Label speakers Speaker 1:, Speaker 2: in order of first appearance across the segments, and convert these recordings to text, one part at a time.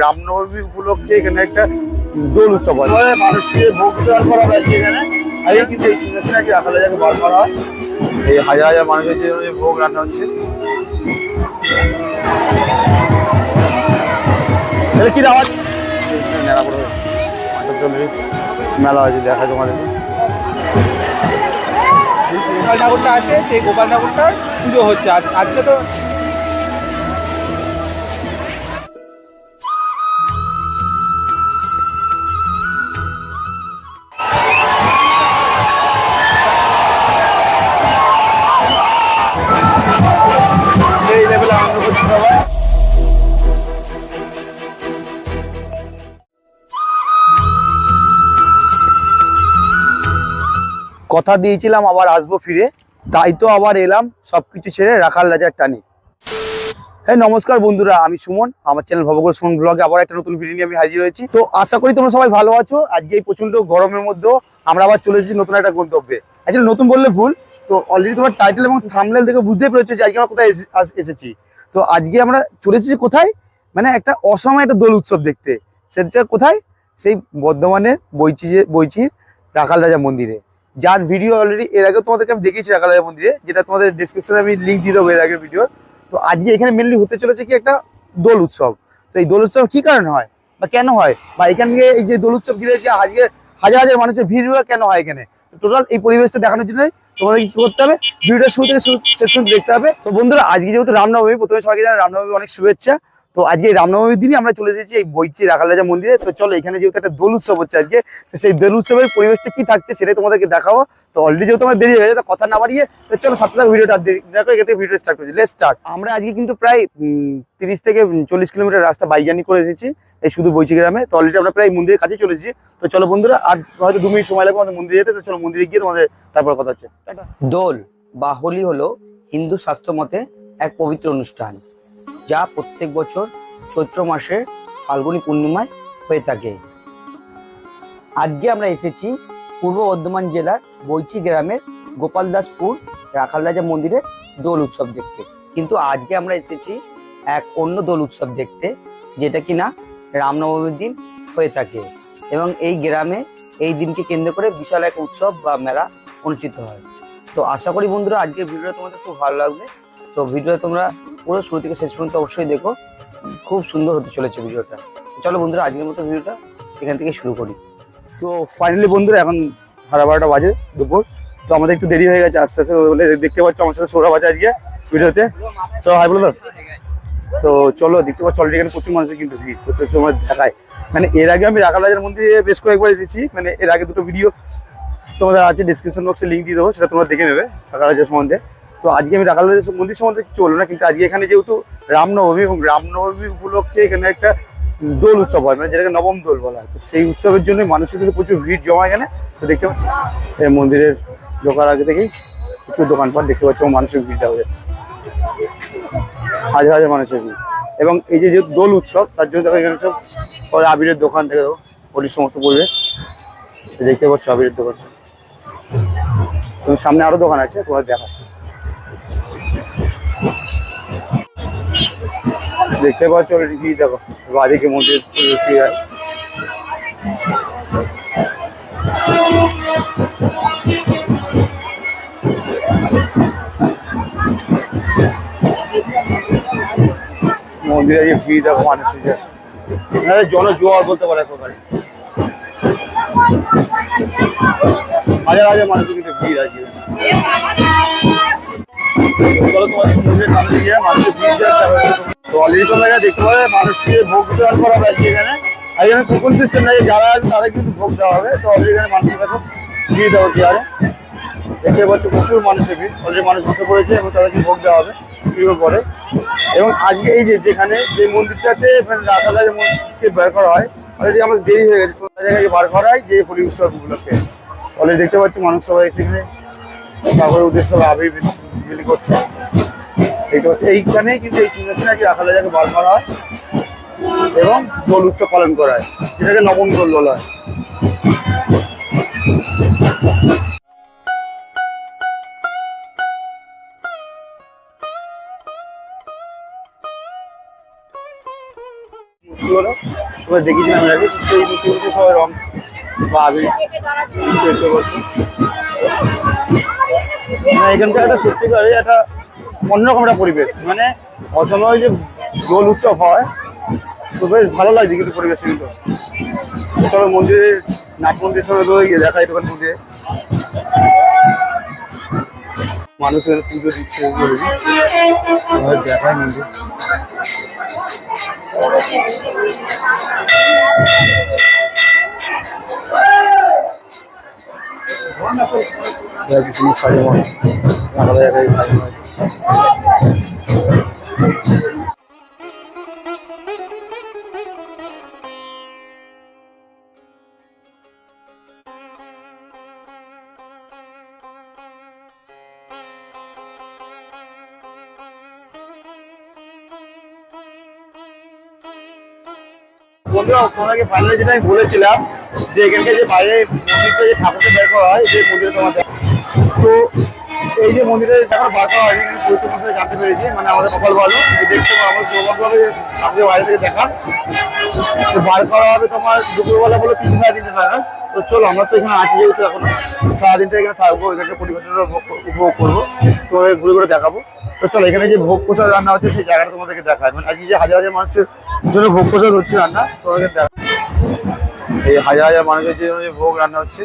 Speaker 1: রামনবমী উপলক্ষে এখানে একটা দোল উৎসব হয়, মানুষকে ভোগ বিতরণ করা হয় এখানে। আগে কিন্তু এই সিংহাসনে কি রাখা যাকে বার করা হয়, এই হাজার হাজার মানুষের যে ভোগ রান্না হচ্ছে। কি আওয়াজ মেলা হয়েছে, দেখা তোমাদের
Speaker 2: গোপাল ঠাকুরটা আছে, সেই গোপাল ঠাকুরটার পুজো হচ্ছে আজকে। তো
Speaker 1: এই লেভেলে আনন্দ করছে সবাই। কথা দিয়েছিলাম আবার আসবো ফিরে, তাই তো আবার এলাম সবকিছু ছেড়ে রাখাল রাজার টানে। হ্যাঁ নমস্কার বন্ধুরা, আমি সুমন, আমার চ্যানেল ভবঘোষ সুমন ব্লগে আবার একটা নতুন ভিডিও নিয়ে আমি হাজির হয়েছি। তো আশা করি তোমরা সবাই ভালো আছো। আজকে এই প্রচন্ড গরমের মধ্যেও আমরা আবার চলে এসেছি নতুন একটা গন্তব্যে। অ্যাকচুয়ালি নতুন বললে ভুল, তো অলরেডি তোমার টাইটেল এবং থাম্বনেল দেখে বুঝতেই পেরেছো যে আজকে আমরা কোথায় এসেছি। তো আজকে আমরা চলে এসেছি কোথায়, মানে একটা অসময় একটা দোল উৎসব দেখতে। সেটা কোথায়, সেই বর্ধমানের বইচির রাখাল রাজা মন্দিরে, যার ভিডিও অলরেডি এর আগেও তোমাদেরকে আমি দেখিয়েছি রাখাল রাজা মন্দিরে, যেটা তোমাদের ডিসক্রিপশনে আমি লিঙ্ক দিয়ে দেবো এর আগের ভিডিওর। তো আজকে এখানে মেনলি হতে চলেছে কি একটা দোল উৎসব। তো এই দোল উৎসব কি কারণে হয় বা কেন হয়, বা এখান থেকে এই যে দোল উৎসব ঘিরে যে আজকে হাজার হাজার মানুষের ভিড় কেন হয় এখানে, টোটাল এই পরিবেশটা দেখানোর জন্য তোমাদের কি করতে হবে, ভিডিওটা শুরু থেকে শেষ পর্যন্ত দেখতে হবে। তো বন্ধুরা আজকে যেহেতু রামনবমী, প্রথমে সবাইকে জানাই রামনবমী অনেক শুভেচ্ছা। তো আজকে এই রামনবমীর দিনই আমরা চলে এসেছি এই বইচি রাখাল রাজা মন্দিরে। তো চলো এখানে যেহেতু একটা দোল উৎসব হচ্ছে আজকে, সেই দোল উৎসবের পরিবেশটা কি থাকছে সেটাই তোমাদেরকে দেখাবো। তো অলরেডি যেহেতু আমার দেরি হয়ে যায়, কথা না বাড়িয়ে তো চলো সাথে সাথে ভিডিওটা ভিডিও স্টার্ট করছি। Let's start. আমরা আজকে কিন্তু প্রায় 30 থেকে 40 কিলোমিটার রাস্তা বাইক জার্নি করে এসেছি এই শুধু বইচি গ্রামে। তো অলরেডি আমরা প্রায় মন্দিরের কাছে চলে এসেছি। তো চলো বন্ধুরা, আর হয়তো 2 মিনিট সময় লাগবে আমাদের মন্দিরে যেতে। তো চলো মন্দিরে গিয়ে তোমাদের তারপর কথা হচ্ছে।
Speaker 3: দোল বা হোলি হলো হিন্দু শাস্ত্র মতে এক পবিত্র অনুষ্ঠান, যা প্রত্যেক বছর চৈত্র মাসের ফাল্গুনী পূর্ণিমায় হয়ে থাকে। আজকে আমরা এসেছি পূর্ব বর্ধমান জেলার বইচি গ্রামের গোপালদাসপুর রাখাল রাজা মন্দিরের দোল উৎসব দেখতে। কিন্তু আজকে আমরা এসেছি এক অন্য দোল উৎসব দেখতে, যেটা কিনা রামনবমীর দিন হয়ে থাকে এবং এই গ্রামে এই দিনকে কেন্দ্র করে বিশাল এক উৎসব বা মেলা অনুষ্ঠিত হয়। তো আশা করি বন্ধুরা আজকের ভিডিওটা তোমাদের খুব ভালো লাগবে। তো ভিডিওটা তোমরা পুরো শুরু থেকে শেষ পর্যন্ত অবশ্যই দেখো, খুব সুন্দর হতে চলেছে ভিডিওটা। চলো বন্ধুরা আজকের মতো ভিডিওটা এখান থেকে শুরু করি।
Speaker 1: তো ফাইনালি বন্ধুরা এখন 12:30 বাজে দুপুর। তো আমাদের একটু দেরি হয়ে গেছে আস্তে আস্তে, বলে দেখতে পাচ্ছ আমার সাথে সৌরভ আছে আজকে ভিডিওতে। চলো হাই বলো। তো চলো দেখতে পাচ্ছ অলরেডি এখানে প্রচুর মানুষের কিন্তু ভিড় প্রচুর সময় দেখায়। মানে এর আগে আমি রাখাল রাজার মন্দিরে বেশ কয়েকবার এসেছি, মানে এর আগে দুটো ভিডিও তোমাদের আছে ডিসক্রিপশন বক্সে লিঙ্ক দিয়ে দেবো, সেটা তোমরা দেখে নেবে রাখাল রাজার সম্বন্ধে। তো আজকে আমি রাখাল রাজার মন্দির সম্বন্ধে কিছু বলবো না, কিন্তু আজকে এখানে যেহেতু রামনবমী এবং রামনবমী উপলক্ষে এখানে একটা দোল উৎসব হয়, মানে যেটাকে নবম দোল বলা হয়। তো সেই উৎসবের জন্য মানুষের কিন্তু প্রচুর ভিড় জমা এখানে। তো দেখতে পাচ্ছি এই মন্দিরের ঢোকার আগে থেকেই প্রচুর দোকানপাট দেখতে পাচ্ছি এবং মানুষের ভিড়টা হয়ে হাজার হাজার মানুষের ভিড়। এবং এই যে যেহেতু দোল উৎসব তার জন্য দেখো এখানে সব আবিরের দোকান থেকে দেবো হোলির সমস্ত পরিবেশ দেখতে পাচ্ছ, আবিরের দোকান। এবং সামনে আরো দোকান আছে, তোমার দেখা দেখতে পাচ্ছ অলরেডি। কি দেখো বাদিকে মন্দির মন্দিরে যে ভিড় দেখো মানুষের জনজোয়ার বলতে পারে প্রকারে। হাজার হাজার মানুষের কিন্তু ভিড় আছে। চলো তোমাদের মন্দিরের সামনে গিয়ে মানুষের ভিড় তো অলরেডি তোমরা দেখতে পাবে মানুষকে ভোগ বিতরণ করা হয়েছে এখানে। আর এখানে কুপন সিস্টেম নেই, যারা আসবে তাদের কিন্তু ভোগ দেওয়া হবে। তো অলরেডি এখানে মানুষের কাছে ভিড় দেওয়া কি আরে দেখতে পাচ্ছ প্রচুর মানুষের ভিড়। অলরেডি মানুষ বসে পড়েছে এবং তাদেরকে ভোগ দেওয়া হবে ভিড়ের পরে। এবং আজকে এই যেখানে যে মন্দিরটাতে রাখাল রাজা মন্দিরকে বের করা হয়, অলরেডি আমাদের দেরি হয়ে গেছে, তোমরা জায়গায় বার করা হয় যে হোলি উৎসব উপলক্ষে। অলরেডি দেখতে পাচ্ছি মানুষ সবাই সেখানে ঠাকুরের উদ্দেশ্য আবির বিলি করছে। দেখতে পাচ্ছি এইখানেই কিন্তু এই সিংহাসনে কি রাখাল রাজাকে বার করা হয় এবং দোল উৎসব পালন করা হয়, যেটাকে নবম দোল বলা হয়। কি হলো তোমরা দেখেছিলাম এর আগে, সেই মূর্তিগুলোতে সবাই রং বা আবির দেখতে পাচ্ছি। মানে এখানকার একটা সত্যিকারে একটা অন্যরকম একটা পরিবেশ, মানে অসময়ে যে দোল উৎসব হয় তো বেশ ভালো লাগছে কিন্তু পরিবেশটা কিন্তু। চলো মন্দিরের নাট মন্দিরের সঙ্গে তো গিয়ে দেখা একটু মন্দিরে মানুষ এখানে পুজো দিচ্ছে দেখায় মন্দির। কিছু সাজানো আলাদা জায়গায় সাজানো আছে। বন্ধুরা তোমাকে ফাইনালি যেটা আমি বলেছিলাম যে এখানকার যে বাইরে মন্দিরটা যে ঠাকুরকে বের করা হয় যে মন্দিরে তোমাদের, তো এই যে মন্দিরে যখন বার করা হয় পবিত্র মন্দিরে জানতে পেরেছি, মানে আমাদের কপাল ভালো দেখতে আমার সৌভাগ্যভাবে ঠাকুরের বাইরে থেকে দেখার। তো বার করা হবে তোমার দুপুরবেলা বলে 3 সাড়ে 3টে টাকা। তো চলো আমরা তো এখানে আছি যেহেতু এখন সারাদিনটা এখানে থাকবো, এখানকার পরিবেশটা উপভোগ করবো, তোমাদের ঘুরে ঘুরে দেখাবো। তো চলো এখানে যে ভোগ প্রসাদ রান্না হচ্ছে সেই জায়গাটা তোমাদেরকে দেখায়, মানে আজকে যে হাজার হাজার মানুষের জন্য ভোগ প্রসাদ হচ্ছে রান্না তোমাদের দেখা, এই হাজার হাজার মানুষের জন্য যে ভোগ রান্না হচ্ছে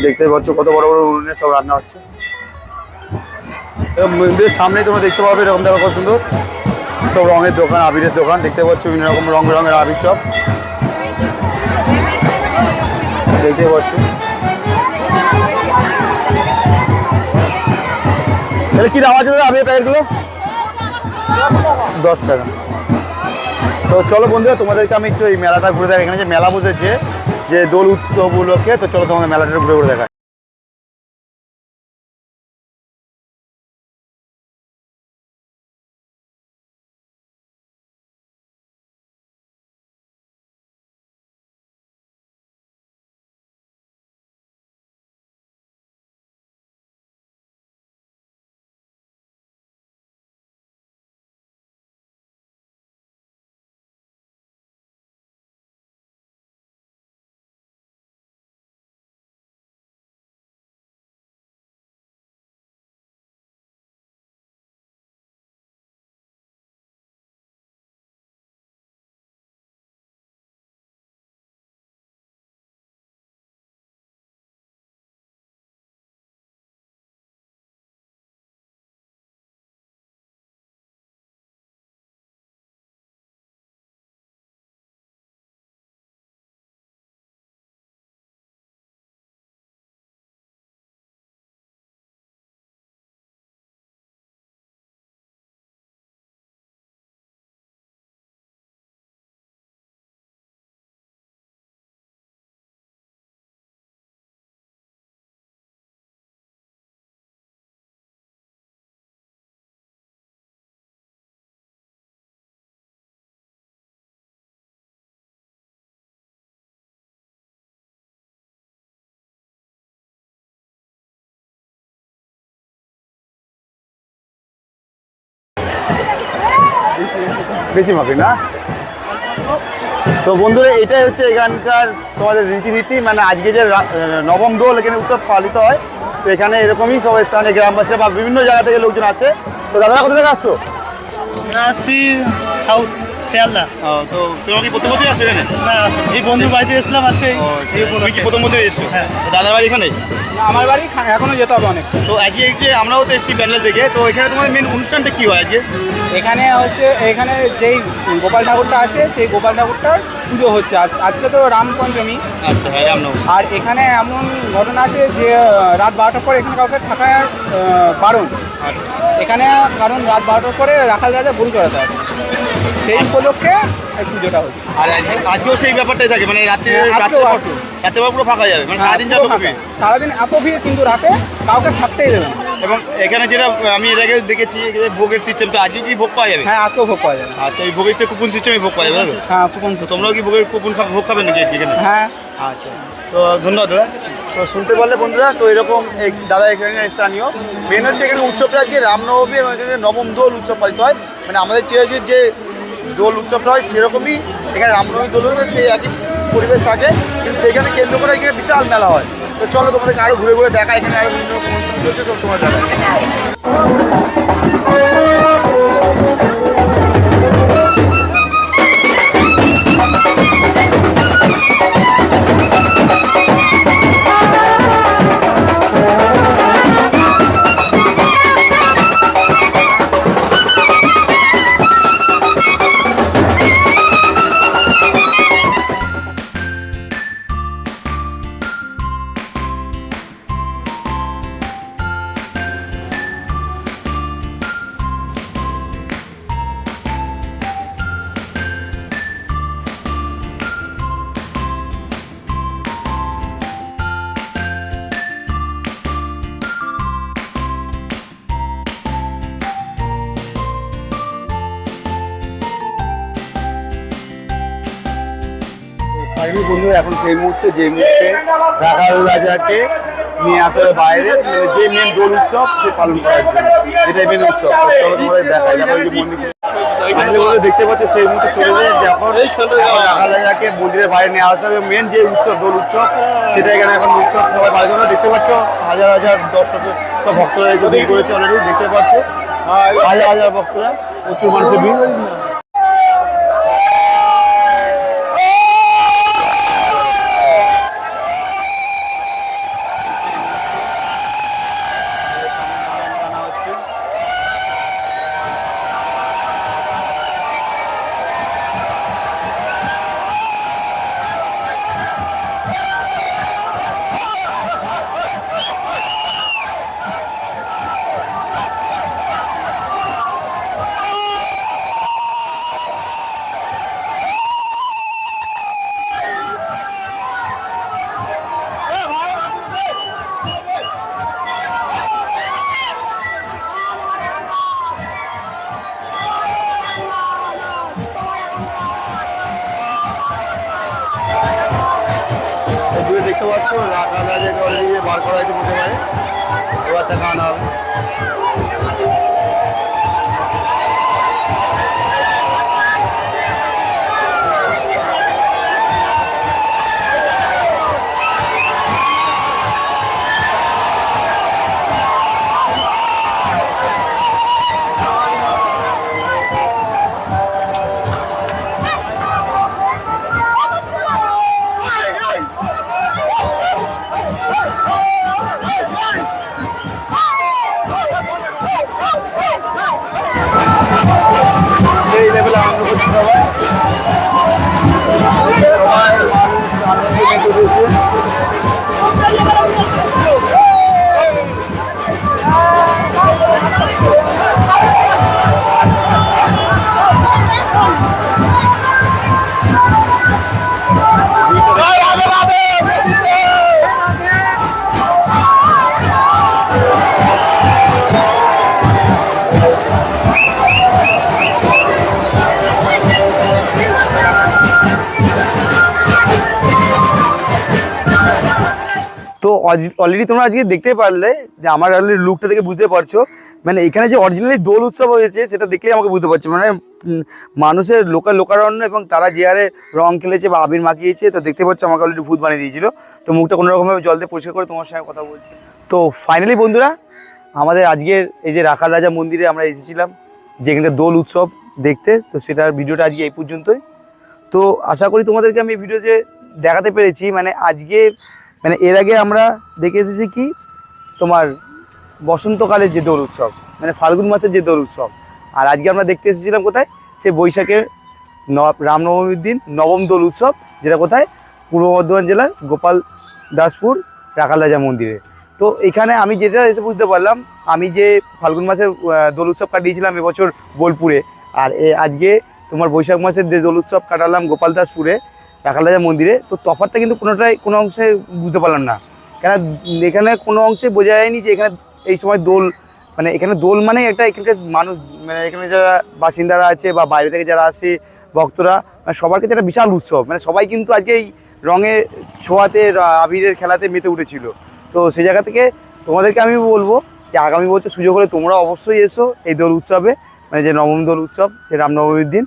Speaker 1: দেখতে পাচ্ছ, কত বড় বড় উনুনে সব রান্না হচ্ছে। এবং মন্দিরের সামনেই তোমরা দেখতে পাবে এরকম দেখো কত সুন্দর সব রঙের দোকান, আবিরের দোকান দেখতে পাচ্ছ, বিভিন্ন রকম রঙ রঙের আবির সব দেখতে পাচ্ছ। তাহলে কি দাম আছে আবির প্যাকেটগুলো? 10 টাকা। তো চলো বন্ধুরা তোমাদেরকে আমি একটু এই মেলাটা ঘুরে দেখাই, এখানে যে মেলা বসেছে যে দোল উৎসব উপলক্ষে, তো চলো তোমাদের মেলাটা ঘুরে ঘুরে দেখাই। বেশি মাপি না। তো বন্ধুরা এটাই হচ্ছে এখানকার তোমাদের রীতিনীতি, মানে আজকে যে নবম দোল এখানে উৎসব পালিত হয়, তো এখানে এরকমই সব স্থানীয় গ্রামবাসী বা বিভিন্ন জায়গা থেকে লোকজন আছে। তো দাদা কোথা থেকে আসছো?
Speaker 4: আসছি সাউথ শিয়ালদা।
Speaker 1: তো তোমার কি প্রথম বছরই আসছো এখানে?
Speaker 4: না, এই বন্ধুর বাড়িতে এসেছিলাম আজকে।
Speaker 1: তুমি কি প্রথম বছরই এসছো?
Speaker 4: হ্যাঁ।
Speaker 1: দাদার বাড়ি এখানে?
Speaker 2: না, আমার বাড়ি এখনো যেতে হবে অনেক।
Speaker 1: তো আজকে যে আমরাও তো এসেছি প্যান্ডেল দেখে, তো এখানে তোমাদের মেন অনুষ্ঠানটা কি হয় আজকে?
Speaker 2: এখানে হচ্ছে এখানে যেই গোপাল ঠাকুরটা আছে সেই গোপাল ঠাকুরটার পুজো হচ্ছে। আজকে তো রাম পঞ্চমী।
Speaker 1: আচ্ছা, হ্যাঁ রামনবমী।
Speaker 2: আর এখানে এমন ঘটনা আছে যে রাত 12টার পর এখানে কাউকে থাকার বারণ।
Speaker 1: আচ্ছা,
Speaker 2: এখানে কারণ রাত 12টার পরে রাখাল রাজা গরু চড়াতে আছে, সেই উপলক্ষে এই পুজোটা হচ্ছে।
Speaker 1: আর আজকেও সেই ব্যাপারটাই থাকে, মানে রাত্রে
Speaker 2: আজকেও
Speaker 1: রাত্রে পুরো ফাঁকা যাবে, মানে সারাদিন
Speaker 2: পুরো
Speaker 1: যাবে
Speaker 2: ফাঁকা। সারাদিন এত ভিড়, কিন্তু রাতে কাউকে থাকতেই দেবে না।
Speaker 1: এবং এখানে যেটা আমি এর আগে দেখেছি ভোগের সিস্টেমটা, আজকে কি ভোগ পাওয়া যাবে?
Speaker 2: হ্যাঁ, আজকেও ভোগ পাওয়া যাবে।
Speaker 1: আচ্ছা, এই ভোগের কুপন সিস্টেমে ভোগ পাওয়া যাবে?
Speaker 2: হ্যাঁ, কুপন।
Speaker 1: তোমরাও কি ভোগের কুপন ভোগ খাবে নাকি এখানে?
Speaker 2: হ্যাঁ।
Speaker 1: আচ্ছা, তো ধন্যবাদ দাদা। তো শুনতে পারলে বন্ধুরা, তো এরকম দাদা এখানে স্থানীয় মেন হচ্ছে এখানে উৎসবটা আজকে রামনবমী এবং এখানে নবম দোল উৎসব পালিত হয়। মানে আমাদের চিরাচরিত যে দোল উৎসবটা হয় সেরকমই এখানে রামনবমী দোল হচ্ছে সেই একই পরিবেশ থাকে, কিন্তু সেখানে কেন্দ্র করে এখানে বিশাল মেলা হয়। তো চলো তোমাদেরকে আরও ঘুরে ঘুরে দেখা, এখানে আরও বিভিন্ন রকম অনুষ্ঠান চলছে, তো তোমার দেখা। ফাইনালি বন্ধু, এখন সেই মুহূর্তে যে মুহূর্তে রাখাল রাজাকে নিয়ে আসা হয় বাইরে, মানে যে মেন দোল উৎসব সে পালন করার জন্য, এটাই মেন উৎসব। চলো তোমাদের দেখায়, দেখো এই যে মন্দির ফাইনালি বন্ধু দেখতে পাচ্ছি সেই মুহূর্তে চলে যায় যখন রাখাল রাজাকে মন্দিরের বাইরে নিয়ে আসা হবে। মেন যে উৎসব দোল উৎসব, সেটা এখানে এখন উৎসব সবাই বাইরে তোমরা দেখতে পাচ্ছ। হাজার হাজার দর্শকের সব ভক্তরা এসে ভিড় করেছে অলরেডি, দেখতে পাচ্ছ হাজার হাজার ভক্তরা, প্রচুর মানুষের ভিড়। দেখতে পাচ্ছ রাখাল রাজাকে অলরেডি বার করা হয়েছে বলতে পারে, এবার দেখানো হবে। এই লেভেলে আনন্দ করছে সবাই, সবাই মানুষ আনন্দে মেতে উঠেছে। তো অলরেডি তোমরা আজকে দেখতে পারলে যে আমার অলরেডি লুকটা দেখে বুঝতে পারছো, মানে এখানে যে অরিজিনালি দোল উৎসব হয়েছে সেটা দেখলেই আমাকে বুঝতে পারছো। মানে মানুষের লোকারণ্য এবং তারা যে হারে রং খেলেছে বা আবির মাখিয়েছে, তো দেখতে পাচ্ছ আমাকে অলরেডি ভূত বানিয়ে দিয়েছিল। তো মুখটা কোনোরকমভাবে জল দিয়ে পরিষ্কার করে তোমার সঙ্গে কথা বলছি। তো ফাইনালি বন্ধুরা, আমাদের আজকের এই যে রাখাল রাজা মন্দিরে আমরা এসেছিলাম যেখানে দোল উৎসব দেখতে, তো সেটার ভিডিওটা আজকে এই পর্যন্তই। তো আশা করি তোমাদেরকে আমি এই ভিডিওতে দেখাতে পেরেছি। মানে আজকে মানে এর আগে আমরা দেখে এসেছি কি তোমার বসন্তকালের যে দোল উৎসব, মানে ফাল্গুন মাসের যে দোল উৎসব, আর আজকে আমরা দেখতে এসেছিলাম কোথায়, সে বৈশাখের রামনবমীর দিন নবম দোল উৎসব, যেটা কোথায় পূর্ব বর্ধমান জেলার গোপাল দাসপুর রাখাল রাজা মন্দিরে। তো এখানে আমি যেটা এসে বুঝতে পারলাম, আমি যে ফাল্গুন মাসের দোল উৎসব কাটিয়েছিলাম এবছর বোলপুরে, আর আজকে তোমার বৈশাখ মাসের যে দোল উৎসব কাটালাম গোপাল দাসপুরে রাখাল রাজা মন্দিরে, তো তফাৎটা কিন্তু কোনো অংশে বুঝতে পারলাম না। কেন এখানে কোনো অংশে বোঝা যায়নি যে এখানে এই সময় দোল, মানে এখানে দোল মানে একটা এখানকার মানুষ, মানে এখানে যারা বাসিন্দারা আছে বা বাইরে থেকে যারা আসে ভক্তরা, মানে সবার কাছে একটা বিশাল উৎসব। মানে সবাই কিন্তু আজকে এই রঙের ছোঁয়াতে আবিরের খেলাতে মেতে উঠেছিল। তো সেই জায়গা থেকে তোমাদেরকে আমি বলবো যে আগামী বছর সুযোগ হলে তোমরা অবশ্যই এসো এই দোল উৎসবে, মানে যে নবম দোল উৎসব, যে রামনবমীর দিন।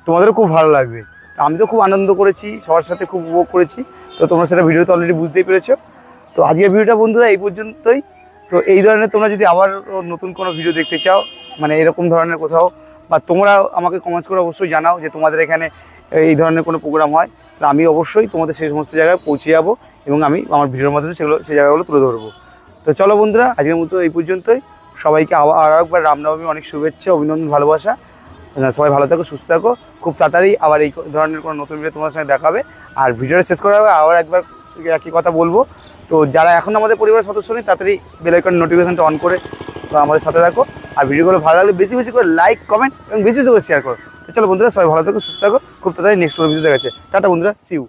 Speaker 1: তোমাদেরও খুব ভালো লাগবে। তো আমি তো খুব আনন্দ করেছি, সবার সাথে খুব উপভোগ করেছি। তো তোমরা সেটা ভিডিওতে অলরেডি বুঝতেই পেরেছো। তো আজকের ভিডিওটা বন্ধুরা এই পর্যন্তই। তো এই ধরনের তোমরা যদি আবার নতুন কোনো ভিডিও দেখতে চাও, মানে এরকম ধরনের কোথাও, বা তোমরা আমাকে কমেন্টস করে অবশ্যই জানাও যে তোমাদের এখানে এই ধরনের কোনো প্রোগ্রাম হয়, তাহলে আমি অবশ্যই তোমাদের সেই সমস্ত জায়গায় পৌঁছে যাবো এবং আমি আমার ভিডিওর মাধ্যমে সেই জায়গাগুলো তুলে ধরবো। তো চলো বন্ধুরা, আজকের মতো এই পর্যন্তই। সবাইকে আরও একবার রামনবমী অনেক শুভেচ্ছা, অভিনন্দন, ভালোবাসা। সবাই ভালো থাকো, সুস্থ থাকো। খুব তাড়াতাড়ি আবার এই ধরনের কোনো নতুন ভিডিও তোমার সঙ্গে দেখাবে। আর ভিডিওটা শেষ করার আগে আবার একবার একই কথা বলবো, তো যারা এখন আমাদের পরিবারের সদস্য নেই তাড়াতাড়ি বেল আইকন নোটিফিকেশনটা অন করে আমাদের সাথে থাকো। আর ভিডিওগুলো ভালো লাগলে বেশি বেশি করে লাইক, কমেন্ট এবং বেশি বেশি করে শেয়ার করো। তো চলো বন্ধুরা, সবাই ভালো থাকো, সুস্থ থাকো। খুব তাড়াতাড়ি নেক্সট কোনো ভিডিও দেখাচ্ছে। টাটা বন্ধুরা, সি ইউ।